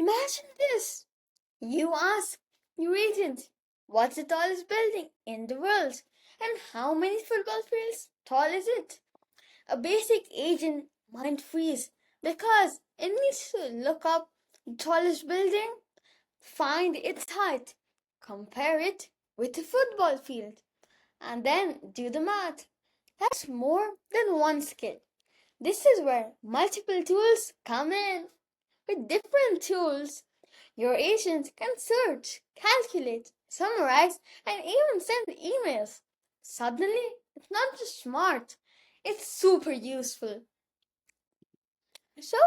Imagine this. You ask your agent, what's the tallest building in the world? And how many football fields tall is it? A basic agent might freeze because it needs to look up the tallest building, find its height, compare it with a football field, and then do the math. That's more than one skill. This is where multiple tools come in. With different tools, your agent can search, calculate, summarize, and even send emails. Suddenly, it's not just smart, it's super useful. So,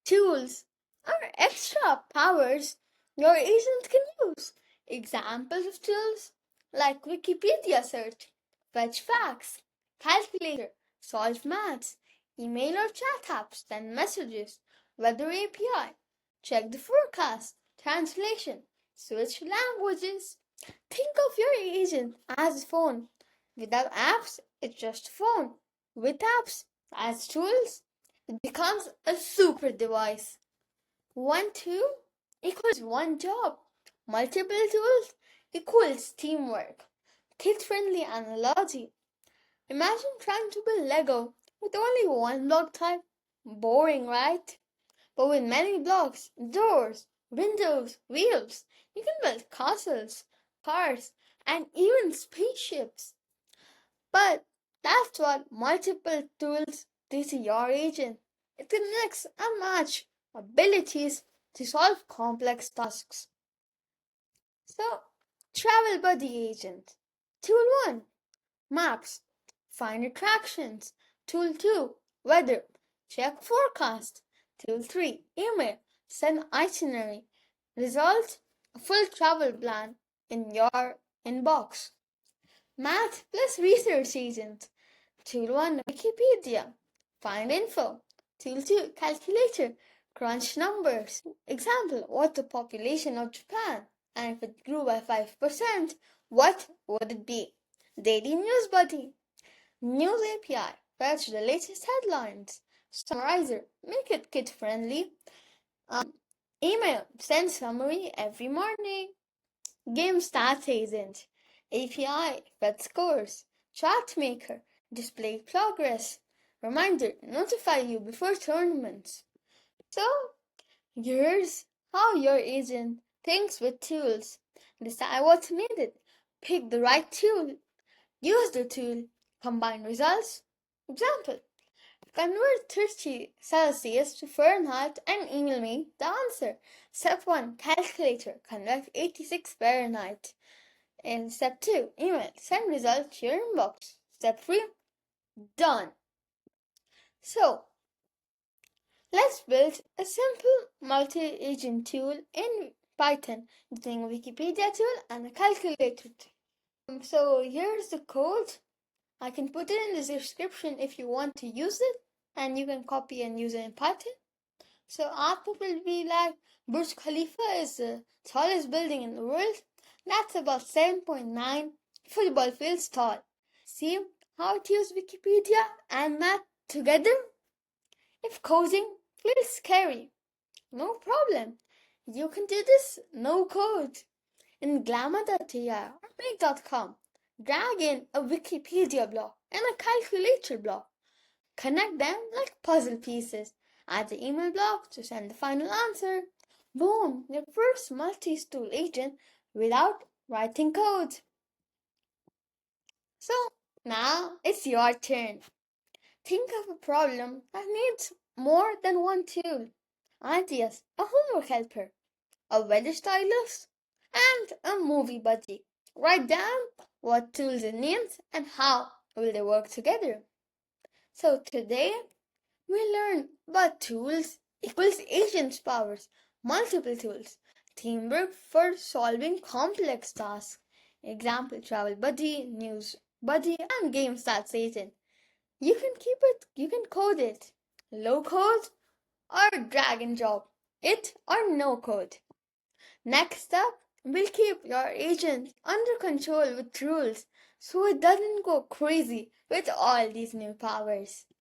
tools are extra powers your agent can use. Examples of tools like Wikipedia search, fetch facts, calculator, solve maths, email or chat apps, send messages, weather API, check the forecast, translation, switch languages. Think of your agent as a phone. Without apps, it's just a phone. With apps as tools, it becomes a super device. One tool equals one job. Multiple tools equals teamwork. Kid-friendly analogy. Imagine trying to build Lego with only one block type. Boring, right? But with many blocks, doors, windows, wheels, you can build castles, cars, and even spaceships. But that's what multiple tools do to your agent. It can mix and match abilities to solve complex tasks. So, Travel Buddy Agent. Tool 1, Maps. Find attractions. Tool 2, Weather. Check forecast. Tool 3, Email. Send itinerary. Result, a full travel plan in your inbox. Math plus Research Agent. Tool 1, Wikipedia. Find info. Tool 2, Calculator. Crunch numbers. Example, what's the population of Japan? And if it grew by 5%, what would it be? Daily News Buddy. News API. Fetch the latest headlines. Summarizer. Make it kid friendly. Email. Send summary every morning. Game Stats Agent. API. Fetch scores. Chat Maker. Display progress. Reminder, notify you before tournaments. So, here's how your agent thinks with tools. Decide what's needed. Pick the right tool. Use the tool. Combine results. Example, convert 30 Celsius to Fahrenheit and email me the answer. Step 1, calculator. Convert 86 Fahrenheit. In step 2, email. Send results to your inbox. Step 3, done. So, let's build a simple multi-agent tool in Python using a Wikipedia tool and a calculator tool. So here's the code. I can put it in the description if you want to use it, and you can copy and use it in Python. So output will be like Burj Khalifa is the tallest building in the world. That's about 7.9 football fields tall. See how it uses Wikipedia and math together? If coding feels scary, no problem. You can do this no code. In Glamour.ai or Make.com, drag in a Wikipedia block and a calculator block. Connect them like puzzle pieces. Add the email block to send the final answer. Boom, your first multi-tool agent without writing code. So now it's your turn. Think of a problem that needs more than one tool. Ideas, a homework helper, a weather stylus, and a movie buddy. Write down what tools it needs and how will they work together. So today we learn about tools equals agents powers, multiple tools, teamwork for solving complex tasks. Example, travel buddy, news buddy, and game stats agent. You can code it. Low code or drag and drop. It or no code. Next up, we'll keep your agent under control with rules so it doesn't go crazy with all these new powers.